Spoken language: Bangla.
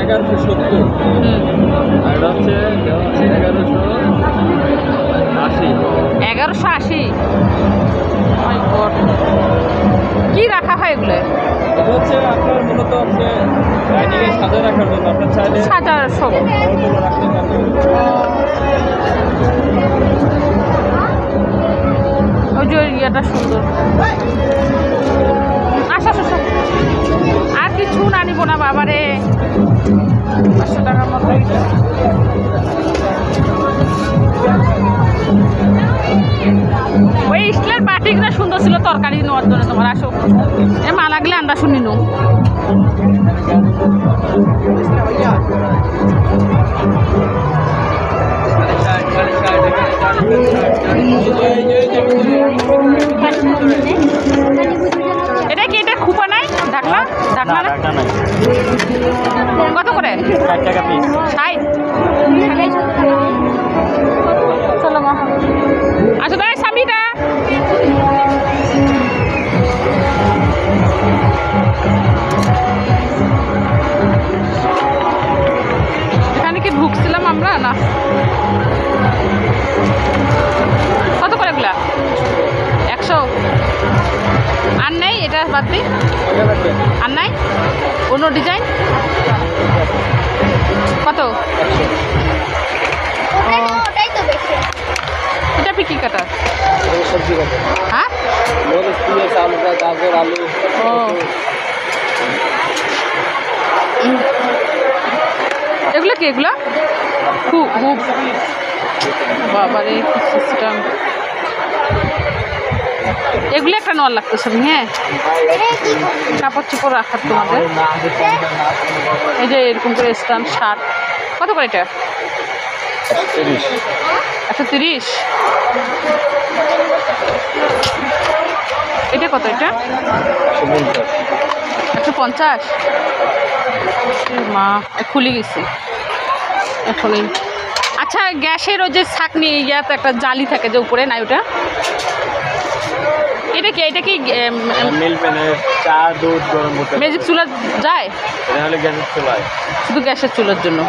1170 আর এটা হচ্ছে 1180। 1180 কি রাখা হয় এগুলো? এটা হচ্ছে আপনার মূলত হচ্ছে ডাইনিংয়ে সাজায় রাখার জন্য, আপনার চাইলে সাজার সব ফলগুলো রাখতে পারবেন। ওই যে ইয়েটা সুন্দর। আসা আসা আর কিছু না নিব না বাবারে, 500 টাকার মতো। ওই স্টিলের বাটিগুলো সুন্দর ছিল তরকারি নেওয়ার জন্য। তোমার আসো এ মা লাগলে আন্ডা শুনি নো। এটা কি এটা খুপা নাই? ঢাকনা ঢাকনা না? কত করে? 60 টাকা পিস। চলো মা আচ্ছা দাঁড়ায় স্বামীটা। এখানে কি ঢুকছিলাম আমরা না? কত করে এগুলা? 100। আর নেই এটা বাদ দিই? আর নাই অন্য ডিজাইন? কত? এটা কি কাটা? সবজি কাটা। হ্যাঁ মরিচ, পেঁয়াজ, আলু, গাজর, আলু। ও এগুলো কি? এগুলো খুব বাবারে কি সিস্টেম। এগুলো একটা নেওয়ার লাগতেছে। হ্যাঁ কাপড় চোপড় রাখার তোমাদের। এই যে এরকম করে স্ট্যান্ড শার্ট কত করে এটা? 130। এটা কত? এটা 150। মা খুলে গেছে এখনই। আচ্ছা গ্যাসের ওই যে ছাঁকনি ইয়াতে একটা জালি থাকে যে উপরে নাই ওটা, এটা কি? এটা কি মিল প্যানের চা দুধ গরম করতে ম্যাজিক চুলা যায়? এটা হলে গ্যাসের চুলায়, শুধু গ্যাসের চুলার জন্য।